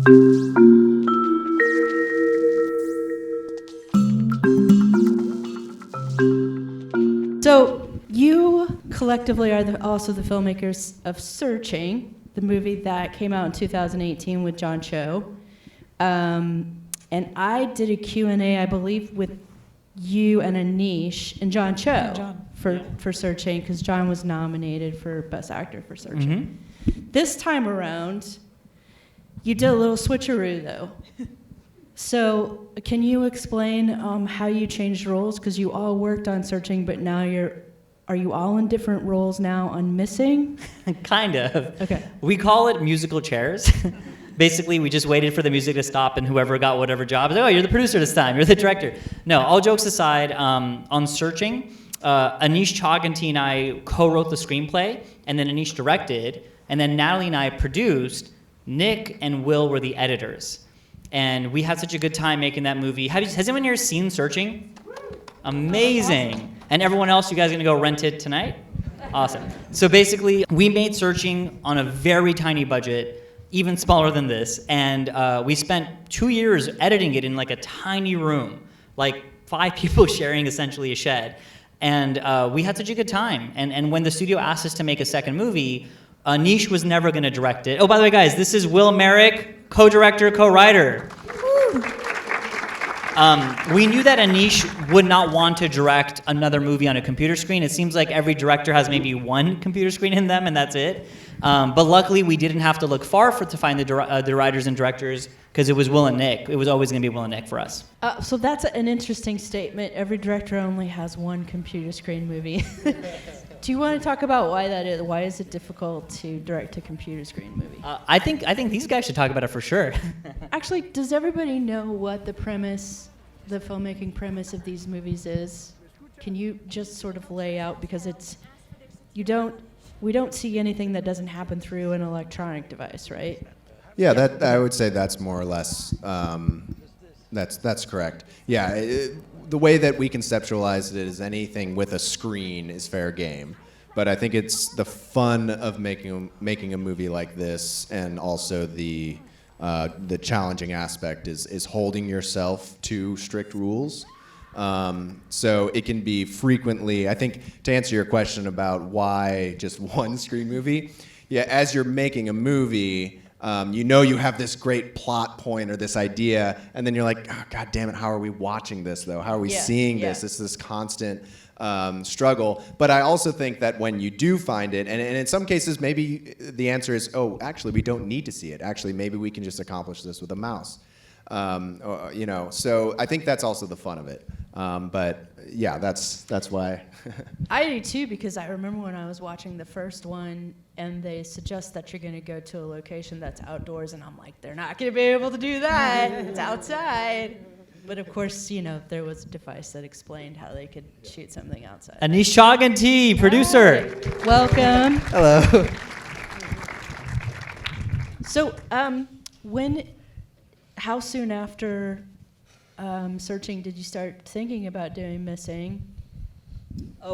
So you collectively are also the filmmakers of Searching, the movie that came out in 2018 with John Cho. And I did a Q&A, I believe, with you and Aneesh and John Cho for Searching, because John was nominated for Best Actor for Searching. Mm-hmm. This time around, you did a little switcheroo, though. So can you explain how you changed roles? Because you all worked on Searching, but now are you all in different roles now on Missing? Kind of. Okay. We call it musical chairs. Basically, we just waited for the music to stop, and whoever got whatever job, oh, you're the producer this time, you're the director. No, all jokes aside, on Searching, Aneesh, Chaganty, and I co-wrote the screenplay, and then Aneesh directed, and then Natalie and I produced. Nick and Will were the editors. And we had such a good time making that movie. Has anyone here seen Searching? Amazing. And everyone else, you guys are gonna go rent it tonight? Awesome. So basically, we made Searching on a very tiny budget, even smaller than this, and we spent 2 years editing it in like a tiny room, like 5 people sharing essentially a shed. And we had such a good time. And when the studio asked us to make a second movie, Aneesh was never gonna direct it. Oh, by the way, guys, this is Will Merrick, co-director, co-writer. We knew that Aneesh would not want to direct another movie on a computer screen. It seems like every director has maybe one computer screen in them, and that's it. But luckily, we didn't have to look far to find the writers and directors, because it was Will and Nick. It was always going to be Will and Nick for us. So that's an interesting statement. Every director only has one computer screen movie. Do you want to talk about why that is? Why is it difficult to direct a computer screen movie? I think these guys should talk about it for sure. Actually, does everybody know what the filmmaking premise of these movies is? Can you just sort of lay out, because we don't see anything that doesn't happen through an electronic device, right? Yeah, that I would say that's more or less that's correct. Yeah, the way that we conceptualize it is anything with a screen is fair game. But I think it's the fun of making a movie like this, and also the challenging aspect is holding yourself to strict rules. So it can be frequently, I think, to answer your question about why just one screen movie, yeah, as you're making a movie, you have this great plot point or this idea, and then you're like, oh, God damn it, how are we watching this, though? How are we seeing this? It's this constant struggle. But I also think that when you do find it, and in some cases, maybe the answer is, oh, actually, we don't need to see it. Actually, maybe we can just accomplish this with a mouse. So I think that's also the fun of it. But yeah, that's why. I do too, because I remember when I was watching the first one and they suggest that you're going to go to a location that's outdoors, and I'm like, they're not going to be able to do that. It's outside. But of course, there was a device that explained how they could shoot something outside. Aneesh Chaganty, producer. Hi. Welcome. Hello. So, how soon after Searching did you start thinking about doing Missing?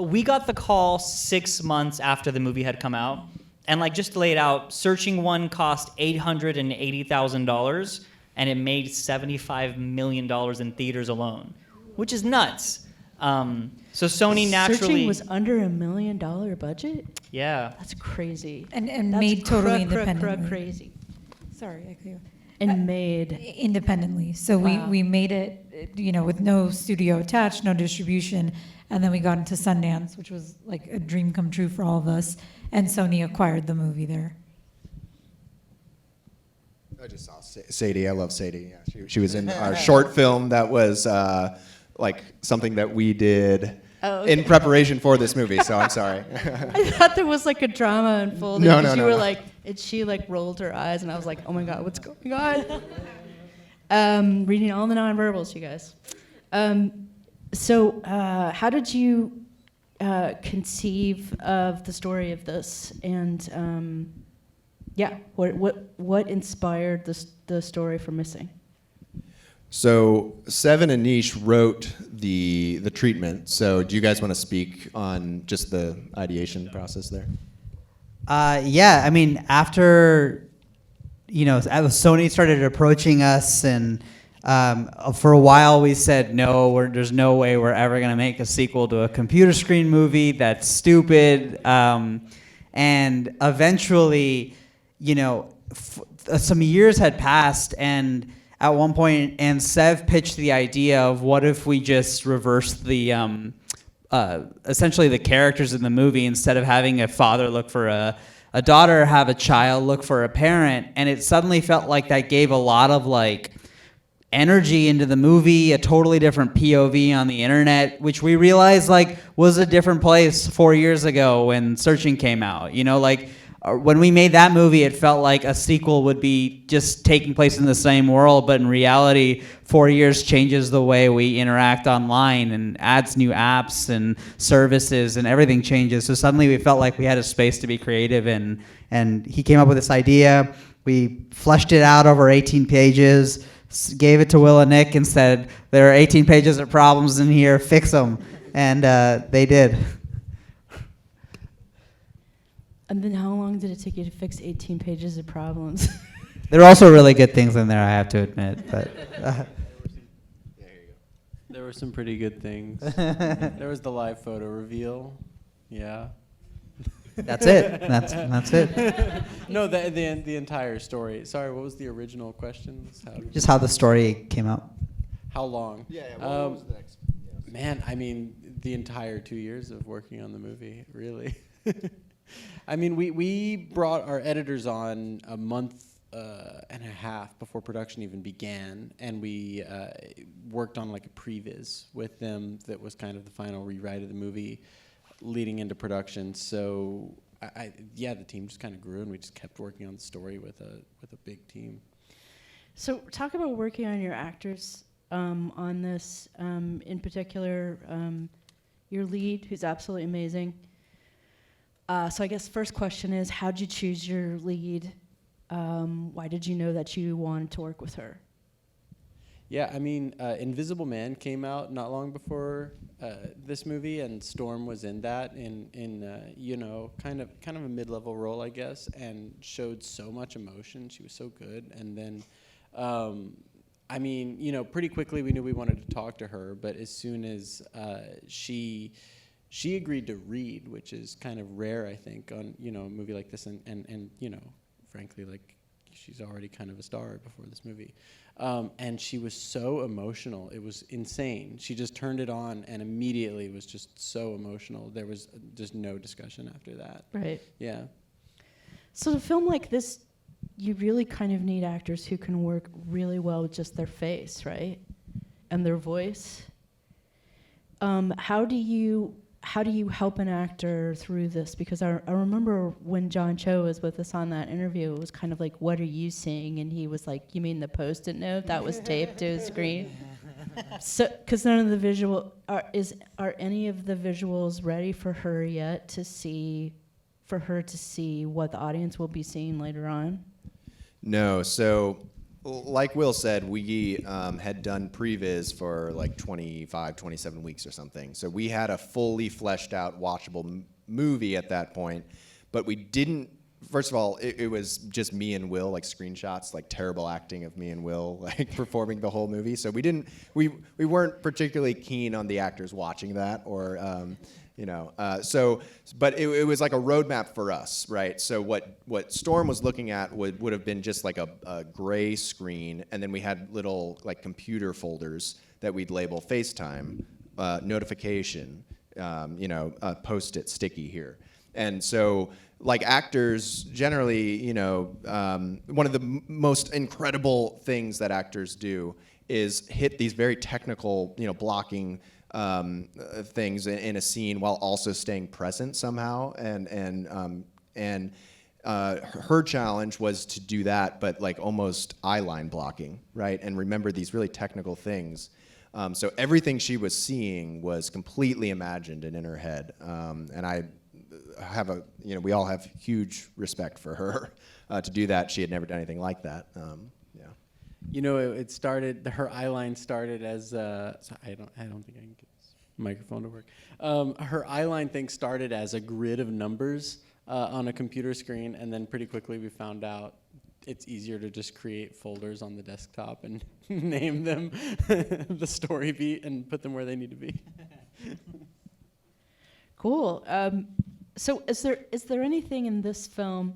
We got the call 6 months after the movie had come out. And just to lay it out, Searching 1 cost $880,000, and it made $75 million in theaters alone, which is nuts. So Sony naturally... Searching was under $1 million budget? Yeah. That's crazy. And made totally independently. Crazy. Sorry, I clear. And made independently. So we made it, with no studio attached, no distribution, and then we got into Sundance, which was like a dream come true for all of us. And Sony acquired the movie there. I just saw Sadie. I love Sadie. Yeah, she was in our short film that was something that we did in preparation for this movie. So I'm sorry. I thought there was a drama unfolding. No. You were like, and she rolled her eyes, and I was like, oh my God, what's going on? Reading all the nonverbals, you guys. So how did you conceive of the story of this? And what inspired the story for Missing? So Seven and Aneesh wrote the treatment. So do you guys want to speak on just the ideation process there? Yeah, I mean, after as Sony started approaching us, and for a while we said, no, there's no way we're ever going to make a sequel to a computer screen movie. That's stupid. And eventually, some years had passed, and at one point, and Sev pitched the idea of what if we just reversed the essentially the characters in the movie. Instead of having a father look for a daughter, have a child look for a parent. And it suddenly felt like that gave a lot of energy into the movie, a totally different POV on the internet, which we realized was a different place 4 years ago when Searching came out. When we made that movie, it felt like a sequel would be just taking place in the same world, but in reality, 4 years changes the way we interact online and adds new apps and services, and everything changes. So suddenly we felt like we had a space to be creative, and he came up with this idea. We fleshed it out over 18 pages, gave it to Will and Nick and said, there are 18 pages of problems in here, fix them. And they did. And then how long did it take you to fix 18 pages of problems? There are also really good things in there, I have to admit. But there were some pretty good things. There was the live photo reveal. Yeah. That's it. That's it. No, the entire story. Sorry, what was the original question? Just how the story came out. How long? Yeah. What was the next? Man, I mean, the entire 2 years of working on the movie, really. I mean, we brought our editors on a month and a half before production even began, and we worked on a previs with them that was kind of the final rewrite of the movie leading into production. So the team just kind of grew, and we just kept working on the story with a big team. So talk about working on your actors on this, in particular, your lead, who's absolutely amazing. So I guess first question is, how'd you choose your lead? Why did you know that you wanted to work with her? Yeah, I mean, Invisible Man came out not long before this movie, and Storm was in that in kind of a mid-level role, I guess, and showed so much emotion. She was so good. And then, I mean, pretty quickly we knew we wanted to talk to her, but as soon as she agreed to read, which is kind of rare, I think, on a movie like this, and frankly, she's already kind of a star before this movie. And she was so emotional. It was insane. She just turned it on and immediately was just so emotional. There was just no discussion after that. Right. Yeah. So to film like this, you really kind of need actors who can work really well with just their face, right? And their voice. How do you help an actor through this? Because I remember when John Cho was with us on that interview, it was kind of like, what are you seeing? And he was like, you mean the Post-it note that was taped to his screen? So, because none of the are any of the visuals ready for her yet for her to see what the audience will be seeing later on? No, so like Will said, we had done previs for 25, 27 weeks or something. So we had a fully fleshed out, watchable movie at that point. But we didn't, first of all, it was just me and Will, screenshots, terrible acting of me and Will, performing the whole movie. So we weren't particularly keen on the actors watching that or, but it was like a roadmap for us, right? So what Storm was looking at would have been just a gray screen, and then we had little computer folders that we'd label FaceTime, notification, Post-it, sticky here. And so actors generally, one of the most incredible things that actors do is hit these very technical, blocking things in a scene while also staying present somehow, and her challenge was to do that, but almost eye line blocking, right? And remember these really technical things. So everything she was seeing was completely imagined and in her head. And I have we all have huge respect for her to do that. She had never done anything like that. It started. Her eye line started as. So I don't think I can get this microphone to work. Her eye line thing started as a grid of numbers on a computer screen, and then pretty quickly we found out it's easier to just create folders on the desktop and name them the story beat and put them where they need to be. Cool. So is there anything in this film?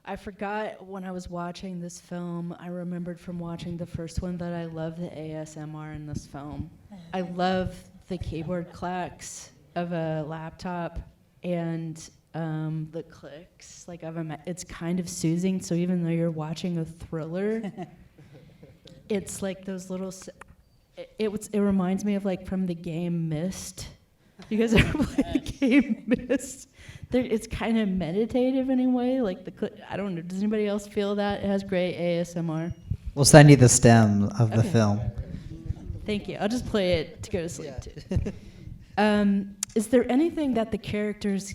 I forgot when I was watching this film. I remembered from watching the first one that I love the ASMR in this film. I love the keyboard clacks of a laptop and the clicks like of a. It's kind of soothing. So even though you're watching a thriller, it's like those little. It reminds me of like from the game Myst. You guys ever play the game Myst? It's kind of meditative in a way. Like I don't know. Does anybody else feel that? It has great ASMR. We'll send you the stem of the film. Thank you. I'll just play it to go to sleep too. Is there anything that the characters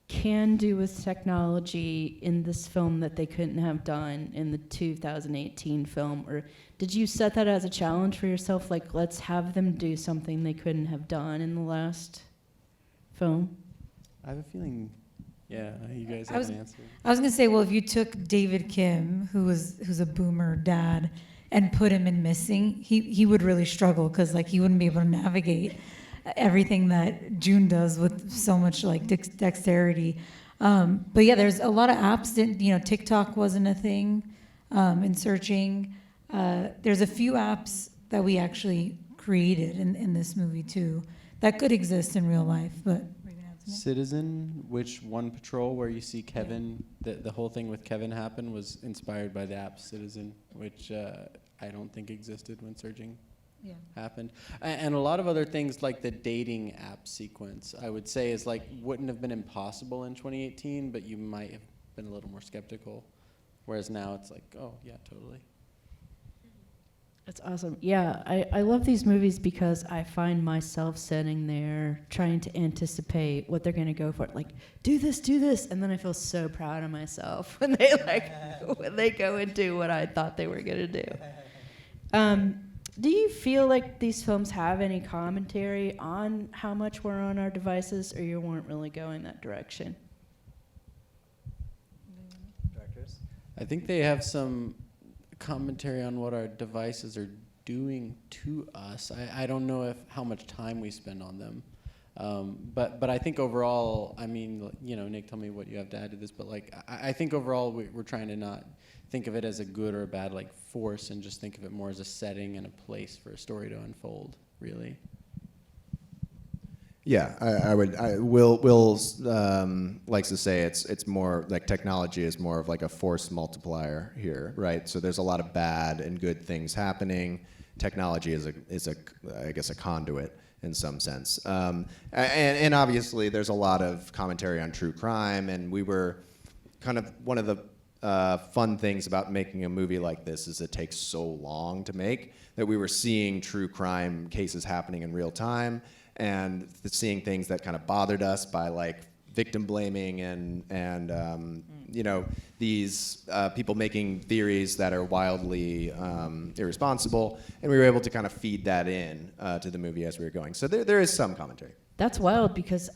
can do with technology in this film that they couldn't have done in the 2018 film? Or did you set that as a challenge for yourself? Like, let's have them do something they couldn't have done in the last film? I have a feeling, yeah, you guys have an answer. I was gonna say, well, if you took David Kim, who's a boomer dad, and put him in Missing, he would really struggle because like he wouldn't be able to navigate everything that June does with so much like dexterity. But yeah, there's a lot of apps that, TikTok wasn't a thing in searching. There's a few apps that we actually created in this movie too that could exist in real life, but. Citizen, which one patrol where you see Kevin, the whole thing with Kevin happen was inspired by the app Citizen, which I don't think existed when Surging happened. And a lot of other things like the dating app sequence, I would say is like wouldn't have been impossible in 2018, but you might have been a little more skeptical. Whereas now it's like, oh yeah, totally. That's awesome. Yeah, I love these movies because I find myself sitting there trying to anticipate what they're going to go for. Like, do this, and then I feel so proud of myself when they go and do what I thought they were going to do. Do you feel like these films have any commentary on how much we're on our devices, or you weren't really going that direction? Directors? I think they have some commentary on what our devices are doing to us. I don't know how much time we spend on them, but I think overall, I mean, Nick, tell me what you have to add to this, but like I think overall we're trying to not think of it as a good or a bad like force, and just think of it more as a setting and a place for a story to unfold. Really. Yeah, Will likes to say it's more like technology is more of like a force multiplier here, right? So there's a lot of bad and good things happening. Technology is I guess a conduit in some sense, and obviously there's a lot of commentary on true crime, and we were kind of one of the fun things about making a movie like this is it takes so long to make that we were seeing true crime cases happening in real time. And seeing things that kind of bothered us by like victim blaming and these people making theories that are wildly irresponsible, and we were able to kind of feed that in to the movie as we were going. So there is some commentary. That's wild because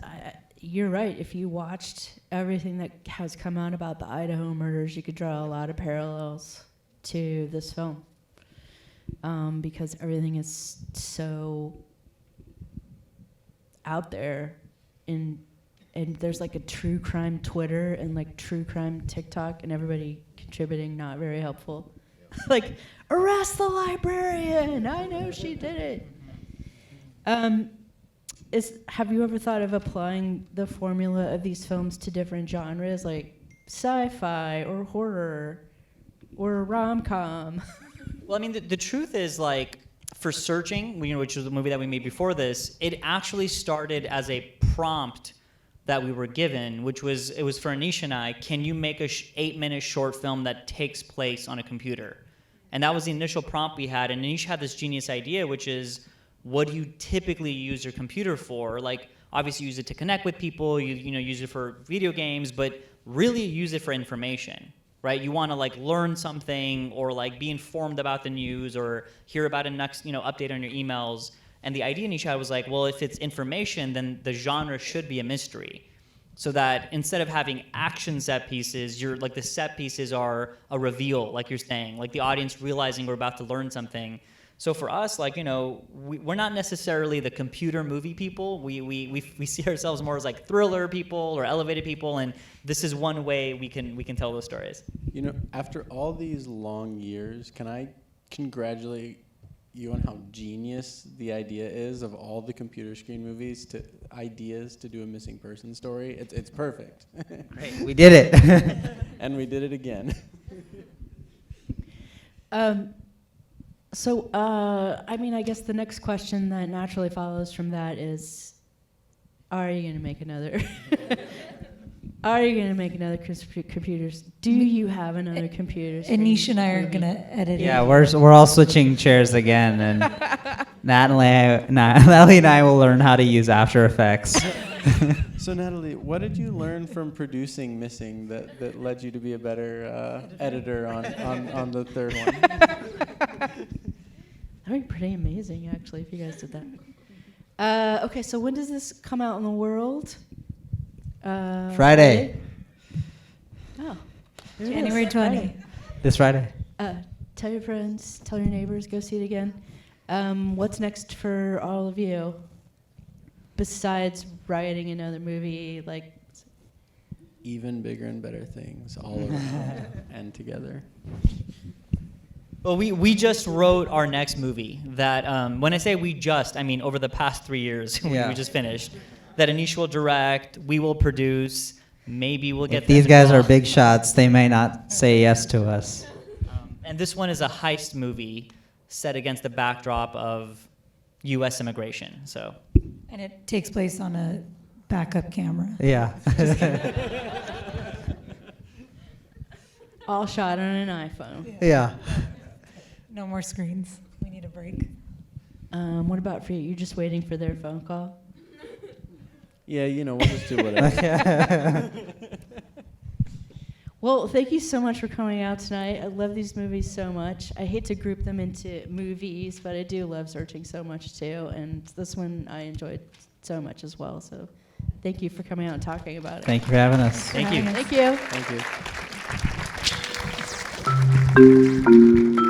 you're right. If you watched everything that has come out about the Idaho murders, you could draw a lot of parallels to this film because everything is so out there, and there's like a true crime Twitter and like true crime TikTok, and everybody contributing, not very helpful. Like, arrest the librarian! I know she did it. Have you ever thought of applying the formula of these films to different genres, like sci-fi or horror or rom-com? Well, I mean, the truth is like. For Searching, which was the movie that we made before this, it actually started as a prompt that we were given, it was for Aneesh and I, can you make a 8-minute short film that takes place on a computer? And that was the initial prompt we had, and Aneesh had this genius idea, which is, what do you typically use your computer for? Like, obviously use it to connect with people, use it for video games, but really use it for information. Right, you want to like learn something or like be informed about the news or hear about a next update on your emails. And the idea Aneesh had was like, well, if it's information, then the genre should be a mystery. so that instead of having action set pieces, you're like the set pieces are a reveal, like you're saying, like the audience realizing we're about to learn something. So for us, like, you know, we're not necessarily the computer movie people. We see ourselves more as like thriller people or elevated people, and this is one way we can tell those stories. You know, after all these long years, can I congratulate you on how genius the idea is of all the computer screen movies to ideas to do a missing person story? It's perfect. Great. We did it. And we did it again. So, I mean, I guess the next question that naturally follows from that is, are you going to make another? Are you going to make another computers? Do you have another computer? Aneesh and I are going to edit it. Yeah, we're all switching chairs again, and Natalie and I will learn how to use After Effects. So Natalie, what did you learn from producing Missing that led you to be a better editor on the third one? That'd be pretty amazing, actually, if you guys did that. Okay, so when does this come out in the world? Friday. Oh. there it is, January 20. This Friday. Tell your friends, tell your neighbors, go see it again. What's next for all of you? Besides writing another movie, like... Even bigger and better things all around and together. Well, we just wrote our next movie that, when I say we just, I mean over the past 3 years, we just finished. That Aneesh will direct, we will produce, maybe we'll get If these guys are involved. big shots, they may not say yes to us. And this one is a heist movie set against the backdrop of U.S. immigration, so. And it takes place on a backup camera. Yeah. All shot on an iPhone. Yeah. No more screens. We need a break. What about for you? You're just waiting for their phone call? Yeah, you know, we'll just do whatever. Well, thank you so much for coming out tonight. I love these movies so much. I hate to group them into movies, but I do love Searching so much too. And this one I enjoyed so much as well. So thank you for coming out and talking about it. Thank you for having us. Thank you. Thank you. Thank you.